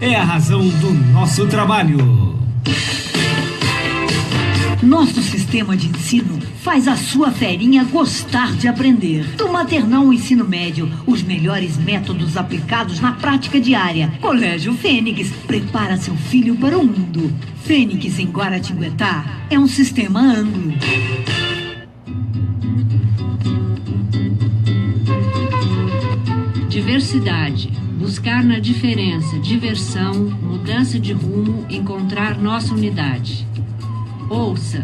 é a razão do nosso trabalho. Nosso sistema de ensino faz a sua ferinha gostar de aprender. Do maternal ao ensino médio, os melhores métodos aplicados na prática diária. Colégio Fênix prepara seu filho para o mundo. Fênix em Guaratinguetá é um sistema anglo. Diversidade. Buscar na diferença, diversão, mudança de rumo, encontrar nossa unidade. Ouça.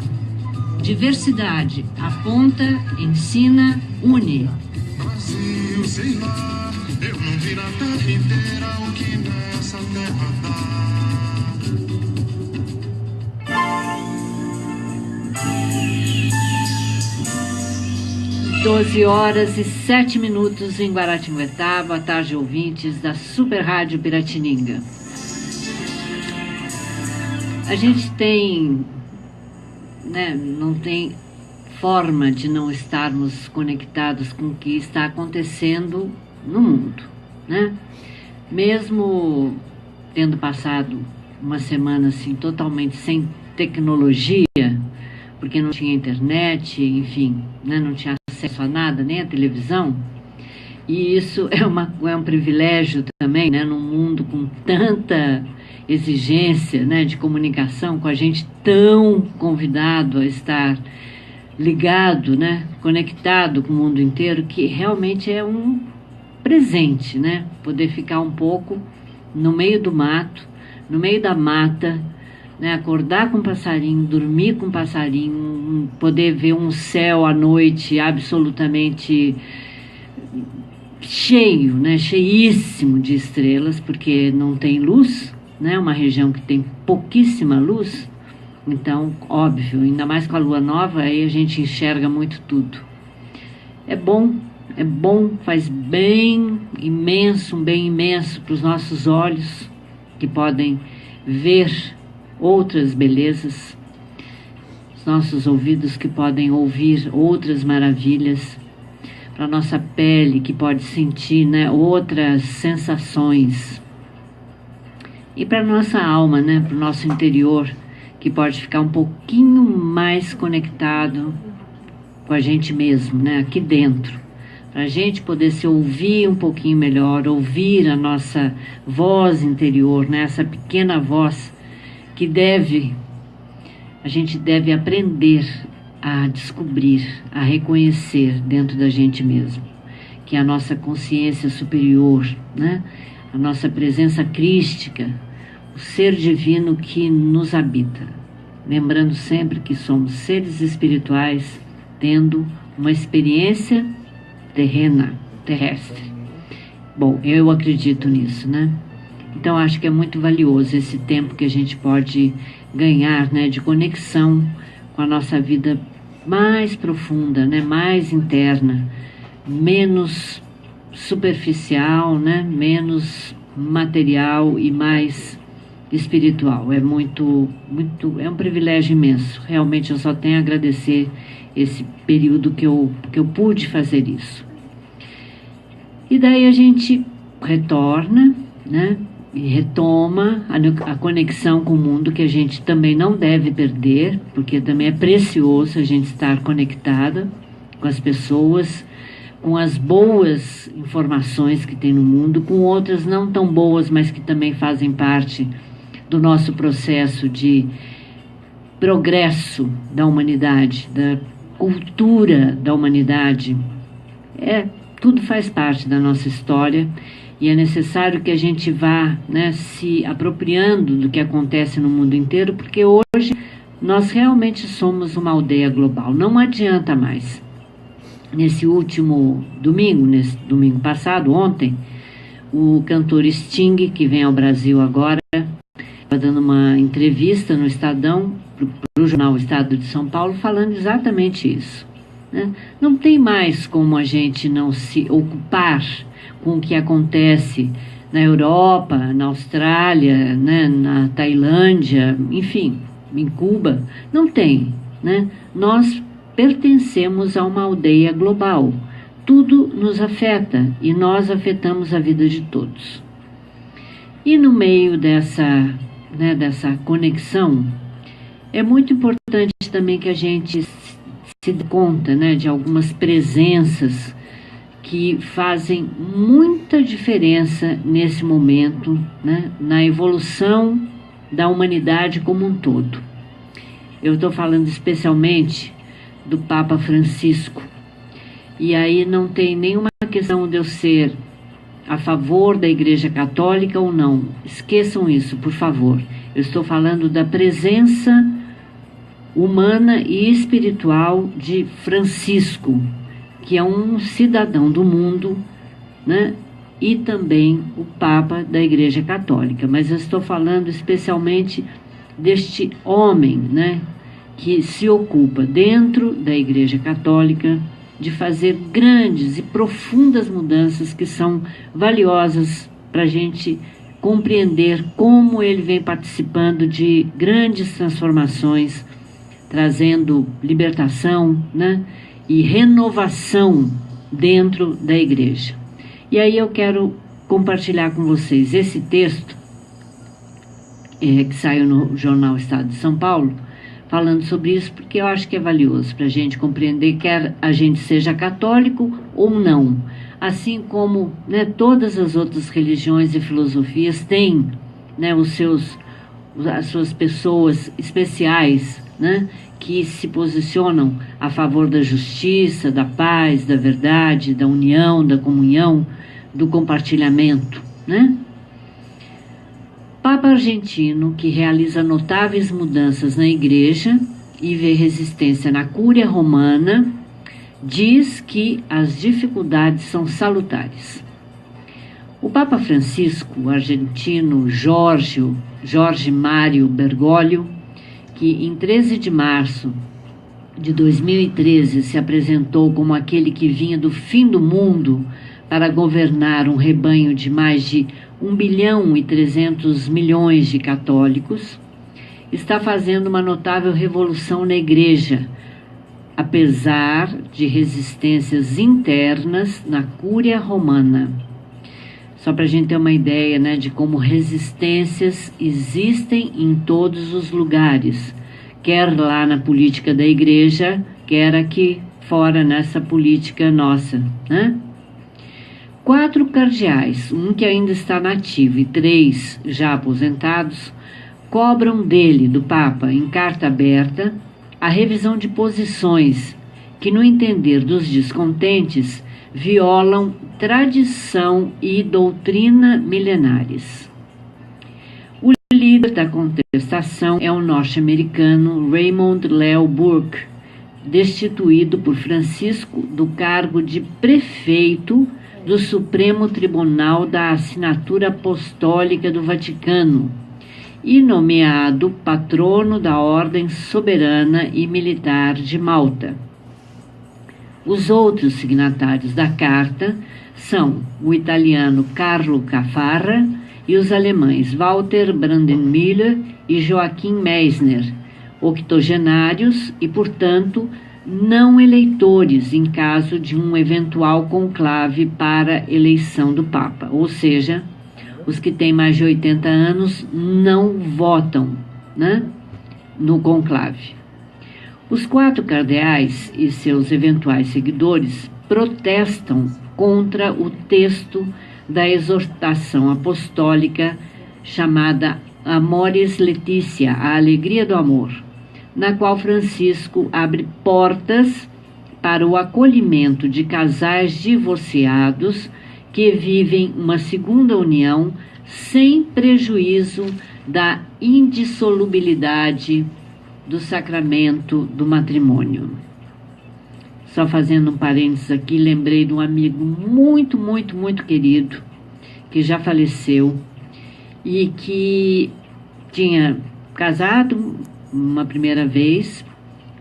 Diversidade. Aponta, ensina, une. Brasil, sei lá, eu não vi na terra inteira o que nessa terra dá. 12h07 em Guaratinguetá. Boa tarde, ouvintes da Super Rádio Piratininga. A gente tem, não tem forma de não estarmos conectados com o que está acontecendo no mundo, né? Mesmo tendo passado uma semana assim totalmente sem tecnologia, porque não tinha internet, enfim, não tinha acesso a nada, nem a televisão, e isso é um privilégio também, num mundo com tanta exigência, de comunicação, com a gente tão convidado a estar ligado, conectado com o mundo inteiro, que realmente é um presente, poder ficar um pouco no meio do mato, no meio da mata, acordar com um passarinho, dormir com um passarinho, poder ver um céu à noite absolutamente cheio, cheíssimo de estrelas, porque não tem luz, uma região que tem pouquíssima luz, então, óbvio, ainda mais com a lua nova, aí a gente enxerga muito tudo. É bom, faz bem imenso, um bem imenso para os nossos olhos, que podem ver outras belezas, os nossos ouvidos que podem ouvir outras maravilhas, para a nossa pele que pode sentir outras sensações, e para a nossa alma, para o nosso interior, que pode ficar um pouquinho mais conectado com a gente mesmo, aqui dentro, para a gente poder se ouvir um pouquinho melhor, ouvir a nossa voz interior, essa pequena voz que a gente deve aprender a descobrir, a reconhecer dentro da gente mesmo, que é a nossa consciência superior, a nossa presença crística, o ser divino que nos habita. Lembrando sempre que somos seres espirituais tendo uma experiência terrestre. Bom, eu acredito nisso, Então acho que é muito valioso esse tempo que a gente pode ganhar, de conexão com a nossa vida mais profunda, mais interna, menos superficial, menos material e mais espiritual. É é um privilégio imenso. Realmente eu só tenho a agradecer esse período que eu pude fazer isso. E daí a gente retorna, e retoma a conexão com o mundo, que a gente também não deve perder, porque também é precioso a gente estar conectada com as pessoas, com as boas informações que tem no mundo, com outras não tão boas, mas que também fazem parte do nosso processo de progresso da humanidade, da cultura da humanidade. Tudo faz parte da nossa história, e é necessário que a gente vá se apropriando do que acontece no mundo inteiro, porque hoje nós realmente somos uma aldeia global. Não adianta mais. Nesse domingo passado, ontem, o cantor Sting, que vem ao Brasil agora, estava dando uma entrevista no Estadão, para o jornal Estado de São Paulo, falando exatamente isso. Não tem mais como a gente não se ocupar com o que acontece na Europa, na Austrália, na Tailândia, enfim, em Cuba. Não tem, Nós pertencemos a uma aldeia global. Tudo nos afeta e nós afetamos a vida de todos. E no meio dessa conexão, é muito importante também que a gente se dê conta, né, de algumas presenças que fazem muita diferença nesse momento, né, na evolução da humanidade como um todo. Eu estou falando especialmente do Papa Francisco. E aí não tem nenhuma questão de eu ser a favor da Igreja Católica ou não. Esqueçam isso, por favor. Eu estou falando da presença humana e espiritual de Francisco, que é um cidadão do mundo, né? E também o Papa da Igreja Católica. Mas eu estou falando especialmente deste homem, né, que se ocupa dentro da Igreja Católica de fazer grandes e profundas mudanças que são valiosas para a gente compreender como ele vem participando de grandes transformações, trazendo libertação, né, e renovação dentro da igreja. E aí eu quero compartilhar com vocês esse texto que saiu no jornal Estado de São Paulo, falando sobre isso, porque eu acho que é valioso para a gente compreender, quer a gente seja católico ou não. Assim como, né, todas as outras religiões e filosofias têm, né, as suas pessoas especiais, né, que se posicionam a favor da justiça, da paz, da verdade, da união, da comunhão, do compartilhamento, né? Papa argentino, que realiza notáveis mudanças na igreja e vê resistência na cúria romana, diz que as dificuldades são salutares. O Papa Francisco, o argentino Jorge Mário Bergoglio, que em 13 de março de 2013 se apresentou como aquele que vinha do fim do mundo para governar um rebanho de mais de 1,3 bilhão de católicos, está fazendo uma notável revolução na igreja, apesar de resistências internas na cúria romana. Só para a gente ter uma ideia, né, de como resistências existem em todos os lugares, quer lá na política da igreja, quer aqui fora nessa política nossa, né? 4 cardeais, um que ainda está nativo e 3 já aposentados, cobram dele, do Papa, em carta aberta, a revisão de posições que, no entender dos descontentes, violam tradição e doutrina milenares. O líder da contestação é o norte-americano Raymond Leo Burke, destituído por Francisco do cargo de prefeito do Supremo Tribunal da Assinatura Apostólica do Vaticano e nomeado patrono da Ordem Soberana e Militar de Malta. Os outros signatários da carta são o italiano Carlo Caffarra e os alemães Walter Brandemüller e Joachim Meissner, octogenários e, portanto, não eleitores em caso de um eventual conclave para eleição do Papa, ou seja, os que têm mais de 80 anos não votam, né, no conclave. Os 4 cardeais e seus eventuais seguidores protestam contra o texto da exortação apostólica chamada Amoris Laetitia, a alegria do amor, na qual Francisco abre portas para o acolhimento de casais divorciados que vivem uma segunda união sem prejuízo da indissolubilidade do sacramento do matrimônio. Só fazendo um parênteses aqui, lembrei de um amigo muito, muito, muito querido, que já faleceu e que tinha casado uma primeira vez,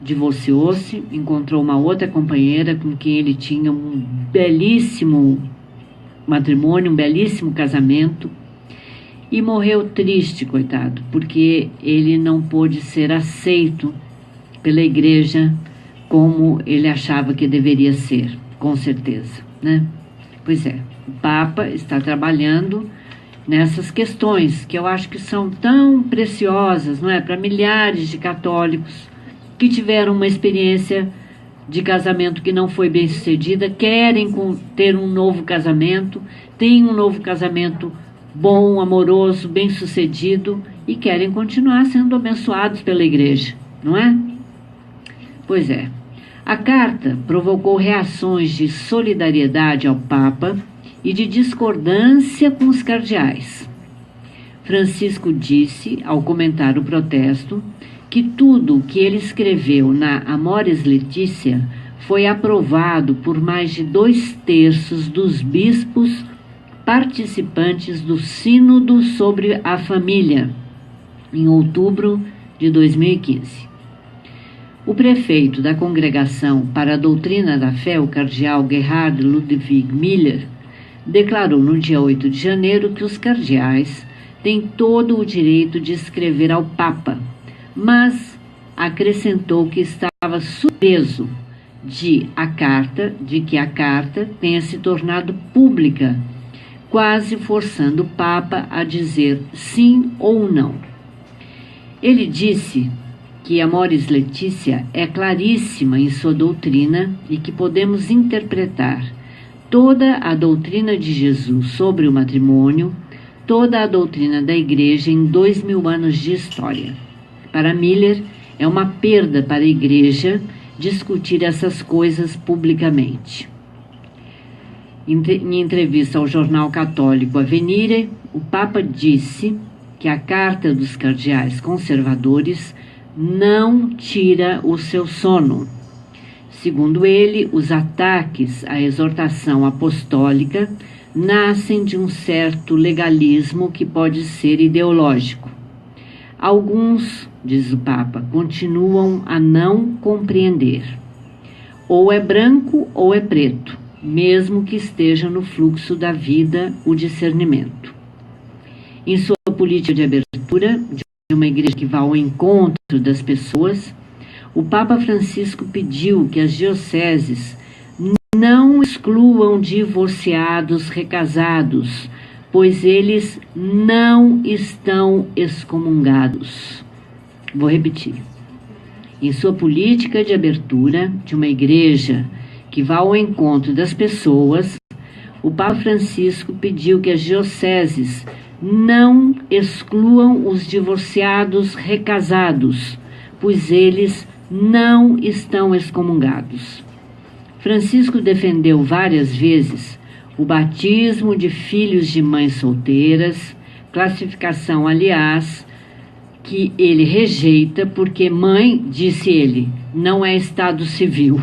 divorciou-se, encontrou uma outra companheira com quem ele tinha um belíssimo matrimônio, um belíssimo casamento, e morreu triste, coitado, porque ele não pôde ser aceito pela igreja como ele achava que deveria ser, com certeza, né? Pois é, o Papa está trabalhando nessas questões que eu acho que são tão preciosas, não é, para milhares de católicos que tiveram uma experiência de casamento que não foi bem sucedida, querem ter um novo casamento, têm um novo casamento bom, amoroso, bem sucedido e querem continuar sendo abençoados pela igreja, não é? Pois é. A carta provocou reações de solidariedade ao Papa e de discordância com os cardeais. Francisco disse, ao comentar o protesto, que tudo o que ele escreveu na Amoris Laetitia foi aprovado por mais de 2/3 dos bispos participantes do Sínodo sobre a Família, em outubro de 2015. O prefeito da Congregação para a Doutrina da Fé, o cardeal Gerhard Ludwig Miller, declarou no dia 8 de janeiro que os cardeais têm todo o direito de escrever ao Papa, mas acrescentou que estava surpreso de que a carta tenha se tornado pública, quase forçando o Papa a dizer sim ou não. Ele disse que Amoris Laetitia é claríssima em sua doutrina e que podemos interpretar toda a doutrina de Jesus sobre o matrimônio, toda a doutrina da Igreja em 2000 anos de história. Para Miller, é uma perda para a Igreja discutir essas coisas publicamente. Em entrevista ao jornal católico Avvenire, o Papa disse que a Carta dos Cardeais Conservadores não tira o seu sono. Segundo ele, os ataques à exortação apostólica nascem de um certo legalismo que pode ser ideológico. Alguns, diz o Papa, continuam a não compreender. Ou é branco ou é preto, mesmo que esteja no fluxo da vida o discernimento. Em sua política de abertura de uma igreja que vá ao encontro das pessoas, o Papa Francisco pediu que as dioceses não excluam divorciados recasados, pois eles não estão excomungados. Vou repetir. Em sua política de abertura de uma igreja que vá ao encontro das pessoas, o Papa Francisco pediu que as dioceses não excluam os divorciados recasados, pois eles não estão excomungados. Francisco defendeu várias vezes o batismo de filhos de mães solteiras, classificação, aliás, que ele rejeita porque mãe, disse ele, não é estado civil.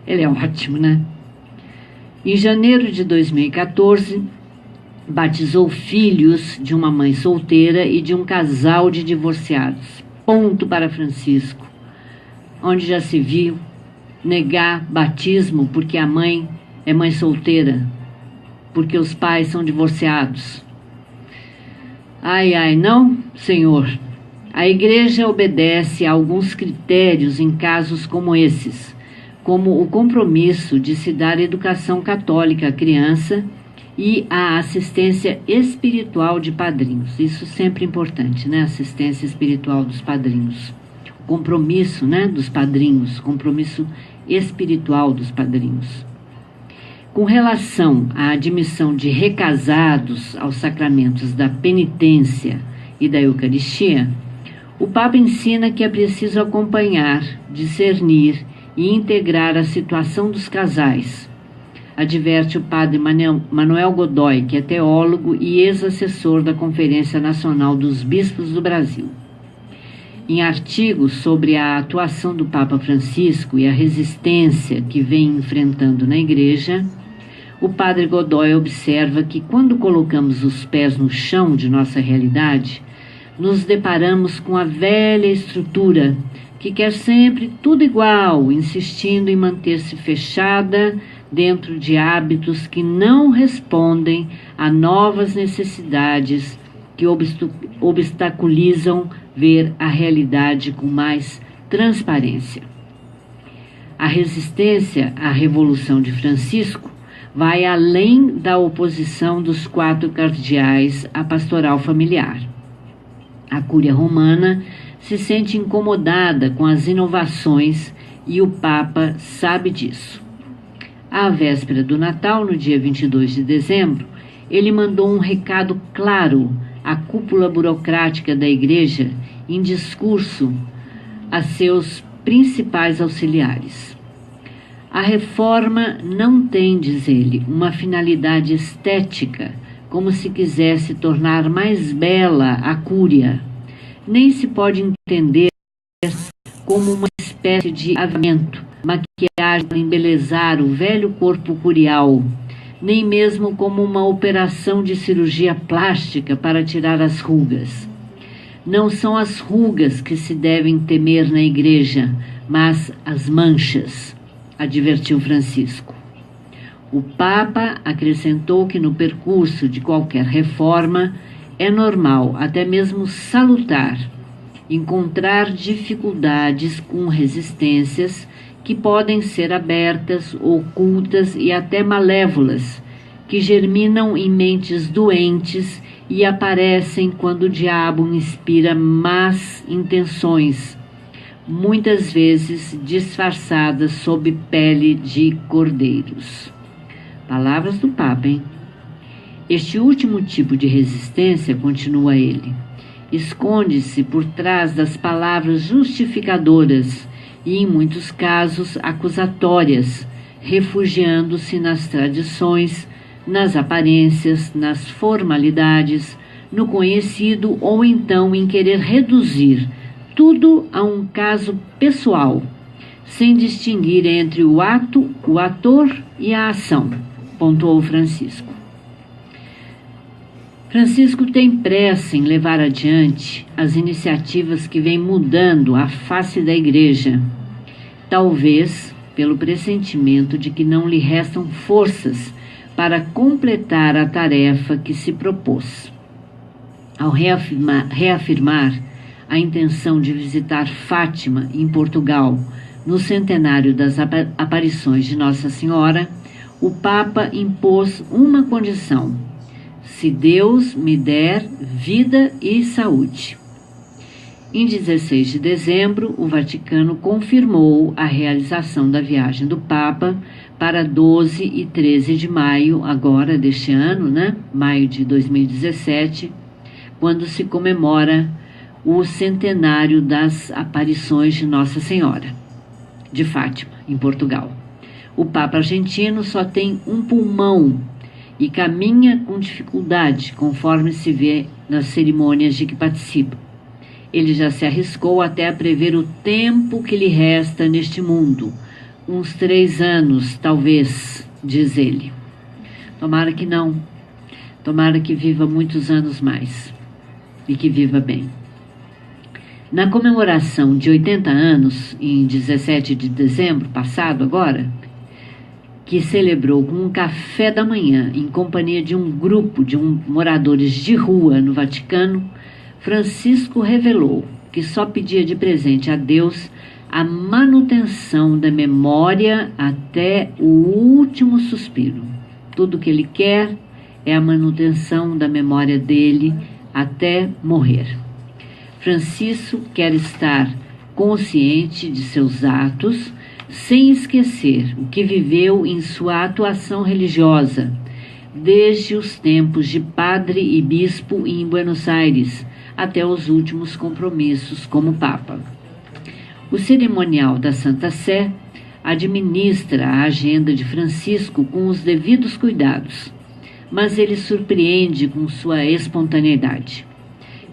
Ele é ótimo, né? Em janeiro de 2014, batizou filhos de uma mãe solteira e de um casal de divorciados. Ponto para Francisco. Onde já se viu negar batismo porque a mãe é mãe solteira, porque os pais são divorciados. Ai, ai, não, Senhor. A Igreja obedece a alguns critérios em casos como esses, como o compromisso de se dar educação católica à criança e a assistência espiritual de padrinhos. Isso sempre é importante, né? Assistência espiritual dos padrinhos. O compromisso, né, dos padrinhos, compromisso espiritual dos padrinhos. Com relação à admissão de recasados aos sacramentos da penitência e da Eucaristia, o Papa ensina que é preciso acompanhar, discernir e integrar a situação dos casais. Adverte o padre Manuel Godoy, que é teólogo e ex-assessor da Conferência Nacional dos Bispos do Brasil. Em artigos sobre a atuação do Papa Francisco e a resistência que vem enfrentando na Igreja, o padre Godoy observa que quando colocamos os pés no chão de nossa realidade, nos deparamos com a velha estrutura que quer sempre tudo igual, insistindo em manter-se fechada dentro de hábitos que não respondem a novas necessidades que obstaculizam ver a realidade com mais transparência. A resistência à Revolução de Francisco vai além da oposição dos 4 cardeais à pastoral familiar. A Cúria Romana se sente incomodada com as inovações e o Papa sabe disso. À véspera do Natal, no dia 22 de dezembro, ele mandou um recado claro à cúpula burocrática da Igreja em discurso a seus principais auxiliares. A reforma não tem, diz ele, uma finalidade estética, como se quisesse tornar mais bela a cúria. Nem se pode entender como uma espécie de aviamento, maquiagem para embelezar o velho corpo curial, nem mesmo como uma operação de cirurgia plástica para tirar as rugas. Não são as rugas que se devem temer na Igreja, mas as manchas, advertiu Francisco. O Papa acrescentou que no percurso de qualquer reforma é normal, até mesmo salutar, encontrar dificuldades com resistências que podem ser abertas, ocultas e até malévolas, que germinam em mentes doentes e aparecem quando o diabo inspira más intenções, muitas vezes disfarçadas sob pele de cordeiros. Palavras do Papa, hein? Este último tipo de resistência, continua ele, esconde-se por trás das palavras justificadoras e, em muitos casos, acusatórias, refugiando-se nas tradições, nas aparências, nas formalidades, no conhecido ou então em querer reduzir tudo a um caso pessoal, sem distinguir entre o ato, o ator e a ação, pontuou Francisco. Francisco tem pressa em levar adiante as iniciativas que vêm mudando a face da Igreja, talvez pelo pressentimento de que não lhe restam forças para completar a tarefa que se propôs. Ao reafirmar a intenção de visitar Fátima, em Portugal, no centenário das aparições de Nossa Senhora, o Papa impôs uma condição: se Deus me der vida e saúde. Em 16 de dezembro, o Vaticano confirmou a realização da viagem do Papa para 12 e 13 de maio, agora deste ano, maio de 2017, quando se comemora o centenário das aparições de Nossa Senhora de Fátima, em Portugal. O Papa argentino só tem um pulmão e caminha com dificuldade, conforme se vê nas cerimônias de que participa. Ele já se arriscou até a prever o tempo que lhe resta neste mundo. Uns 3 anos, talvez, diz ele. Tomara que não. Tomara que viva muitos anos mais. E que viva bem. Na comemoração de 80 anos, em 17 de dezembro passado agora, que celebrou com um café da manhã em companhia de um grupo de moradores de rua no Vaticano, Francisco revelou que só pedia de presente a Deus a manutenção da memória até o último suspiro. Tudo que ele quer é a manutenção da memória dele até morrer. Francisco quer estar consciente de seus atos, sem esquecer o que viveu em sua atuação religiosa, desde os tempos de padre e bispo em Buenos Aires, até os últimos compromissos como Papa. O cerimonial da Santa Sé administra a agenda de Francisco com os devidos cuidados, mas ele surpreende com sua espontaneidade.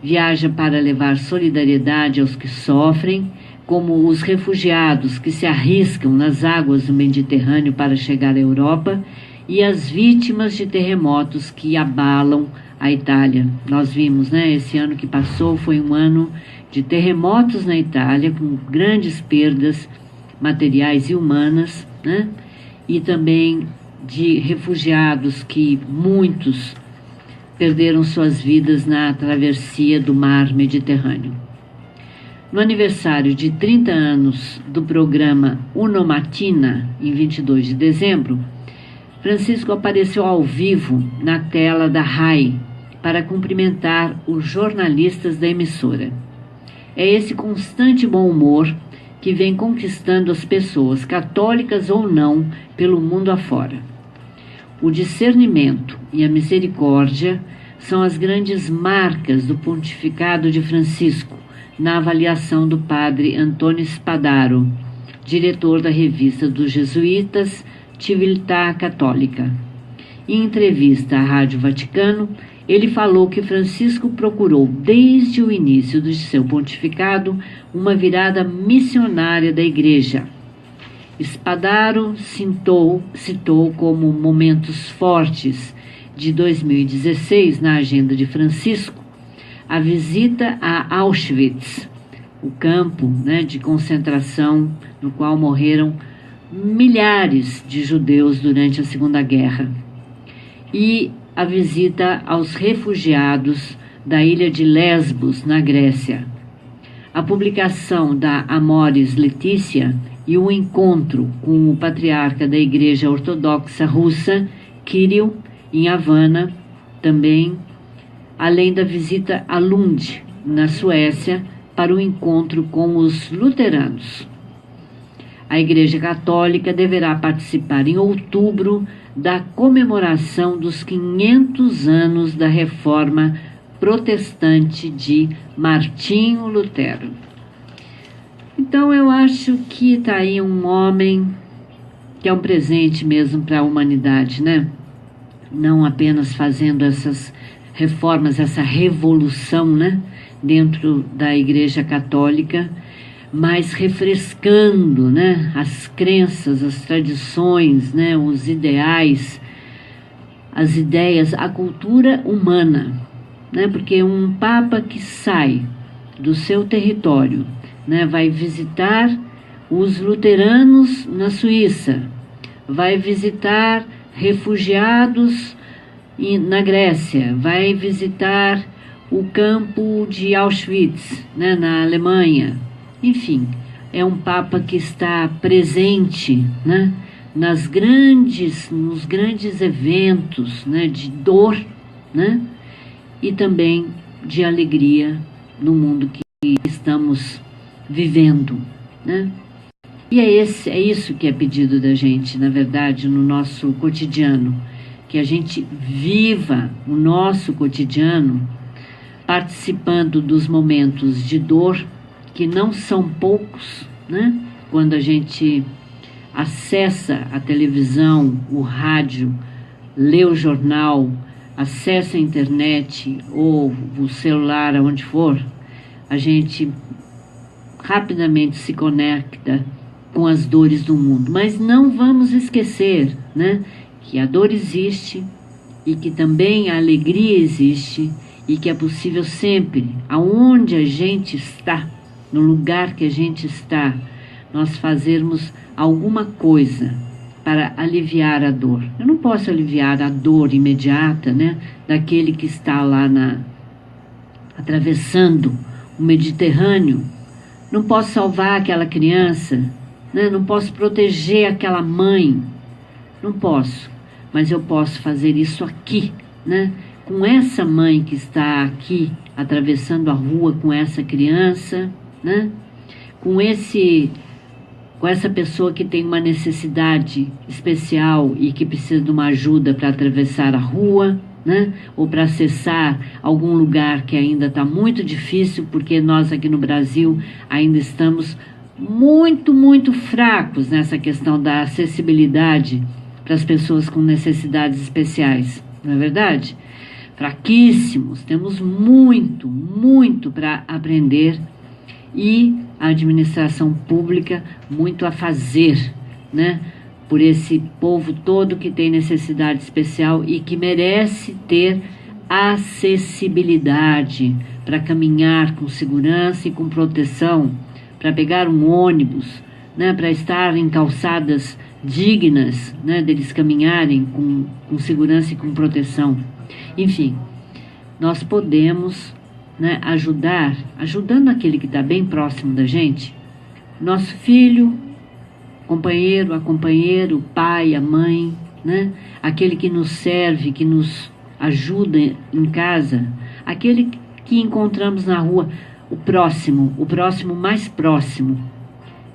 Viaja para levar solidariedade aos que sofrem, como os refugiados que se arriscam nas águas do Mediterrâneo para chegar à Europa, e as vítimas de terremotos que abalam a Itália. Nós vimos, esse ano que passou foi um ano de terremotos na Itália, com grandes perdas materiais e humanas, e também de refugiados que muitos perderam suas vidas na travessia do mar Mediterrâneo. No aniversário de 30 anos do programa Unomatina, em 22 de dezembro, Francisco apareceu ao vivo na tela da RAI para cumprimentar os jornalistas da emissora. É esse constante bom humor que vem conquistando as pessoas, católicas ou não, pelo mundo afora. O discernimento e a misericórdia são as grandes marcas do pontificado de Francisco, na avaliação do padre Antônio Spadaro, diretor da revista dos jesuítas Civiltà Católica. Em entrevista à Rádio Vaticano, ele falou que Francisco procurou, desde o início de seu pontificado, uma virada missionária da Igreja. Spadaro citou como momentos fortes de 2016 na agenda de Francisco a visita a Auschwitz, o campo, de concentração no qual morreram milhares de judeus durante a Segunda Guerra, e a visita aos refugiados da ilha de Lesbos, na Grécia. A publicação da Amoris Laetitia e o encontro com o patriarca da Igreja Ortodoxa Russa, Kirill, em Havana, também, além da visita a Lund, na Suécia, para o encontro com os luteranos. A Igreja Católica deverá participar em outubro da comemoração dos 500 anos da Reforma Protestante de Martinho Lutero. Então eu acho que está aí um homem que é um presente mesmo para a humanidade, Não apenas fazendo essas reformas, essa revolução, dentro da Igreja Católica, mas refrescando, as crenças, as tradições, os ideais, as ideias, a cultura humana, porque um papa que sai do seu território, vai visitar os luteranos na Suíça, vai visitar refugiados na Grécia, vai visitar o campo de Auschwitz, na Alemanha. Enfim, é um Papa que está presente, nos grandes eventos, de dor, e também de alegria no mundo que estamos vivendo, E é isso que é pedido da gente, na verdade, no nosso cotidiano, que a gente viva o nosso cotidiano participando dos momentos de dor, que não são poucos, Quando a gente acessa a televisão, o rádio, lê o jornal, acessa a internet ou o celular, aonde for, a gente rapidamente se conecta com as dores do mundo. Mas não vamos esquecer, que a dor existe e que também a alegria existe e que é possível sempre, aonde a gente está, no lugar que a gente está, nós fazermos alguma coisa para aliviar a dor. Eu não posso aliviar a dor imediata, daquele que está lá atravessando o Mediterrâneo. Não posso salvar aquela criança, não posso proteger aquela mãe, não posso. Mas eu posso fazer isso aqui, com essa mãe que está aqui atravessando a rua com essa criança, com essa pessoa que tem uma necessidade especial e que precisa de uma ajuda para atravessar a rua, ou para acessar algum lugar que ainda está muito difícil, porque nós aqui no Brasil ainda estamos muito, muito fracos nessa questão da acessibilidade para as pessoas com necessidades especiais, não é verdade? Fraquíssimos, temos muito, muito para aprender, e a administração pública muito a fazer, por esse povo todo que tem necessidade especial e que merece ter acessibilidade para caminhar com segurança e com proteção, para pegar um ônibus, para estar em calçadas dignas, deles caminharem com segurança e com proteção. Enfim, nós podemos ajudando aquele que está bem próximo da gente, nosso filho, companheiro, a companheira, o pai, a mãe, né? Aquele que nos serve, que nos ajuda em casa, aquele que encontramos na rua, o próximo mais próximo.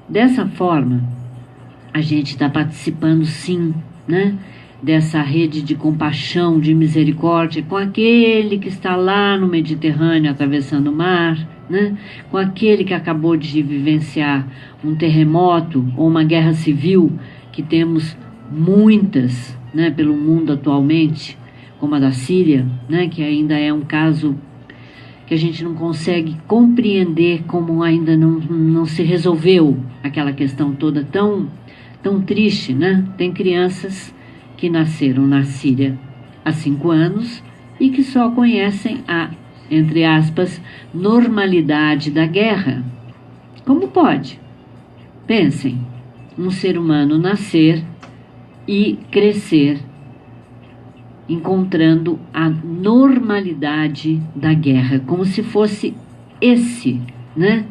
Dessa forma, a gente está participando sim, né? Dessa rede de compaixão, de misericórdia, com aquele que está lá no Mediterrâneo atravessando o mar, né? Com aquele que acabou de vivenciar um terremoto ou uma guerra civil, que temos muitas, né, pelo mundo atualmente, como a da Síria, né, que ainda é um caso que a gente não consegue compreender, como ainda não se resolveu aquela questão toda tão triste, né? Tem crianças que nasceram na Síria há 5 anos e que só conhecem a, entre aspas, normalidade da guerra. Como pode? Pensem, um ser humano nascer e crescer encontrando a normalidade da guerra, como se fosse esse, né,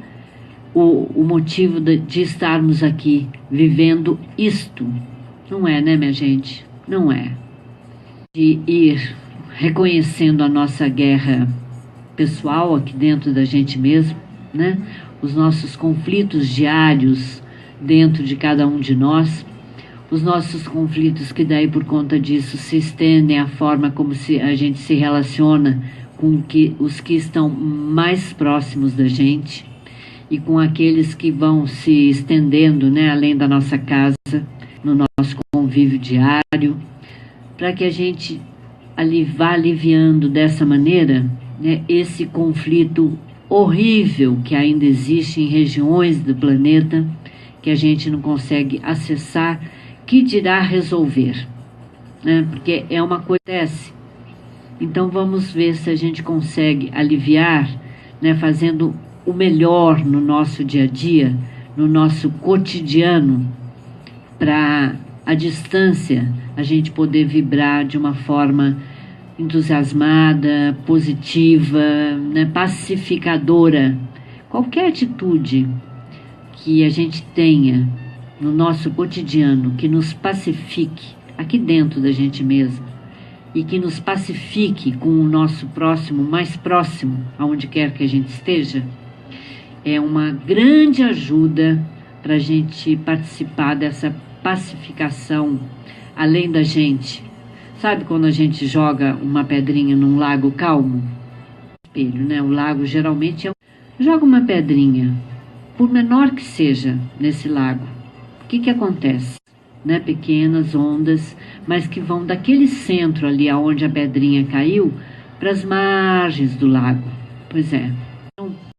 o motivo de estarmos aqui vivendo isto. Não é, né, minha gente? Não é. De ir reconhecendo a nossa guerra pessoal aqui dentro da gente mesmo, né? Os nossos conflitos diários dentro de cada um de nós, os nossos conflitos que daí por conta disso se estendem à forma como a gente se relaciona com os que estão mais próximos da gente e com aqueles que vão se estendendo, né, além da nossa casa, no nosso convívio diário, para que a gente vá aliviando dessa maneira, né, esse conflito horrível que ainda existe em regiões do planeta que a gente não consegue acessar, que dirá resolver, né? Porque é uma coisa que acontece. Então vamos ver se a gente consegue aliviar, né, fazendo o melhor no nosso dia a dia, no nosso cotidiano, para à distância a gente poder vibrar de uma forma entusiasmada, positiva, né, pacificadora. Qualquer atitude que a gente tenha no nosso cotidiano que nos pacifique aqui dentro da gente mesmo e que nos pacifique com o nosso próximo, mais próximo, aonde quer que a gente esteja, é uma grande ajuda para a gente participar dessa pacificação além da gente. Sabe quando a gente joga uma pedrinha num lago calmo? Espelho, né? O lago geralmente joga uma pedrinha, por menor que seja, nesse lago. O que acontece? Né? Pequenas ondas, mas que vão daquele centro ali aonde a pedrinha caiu para as margens do lago. Pois é.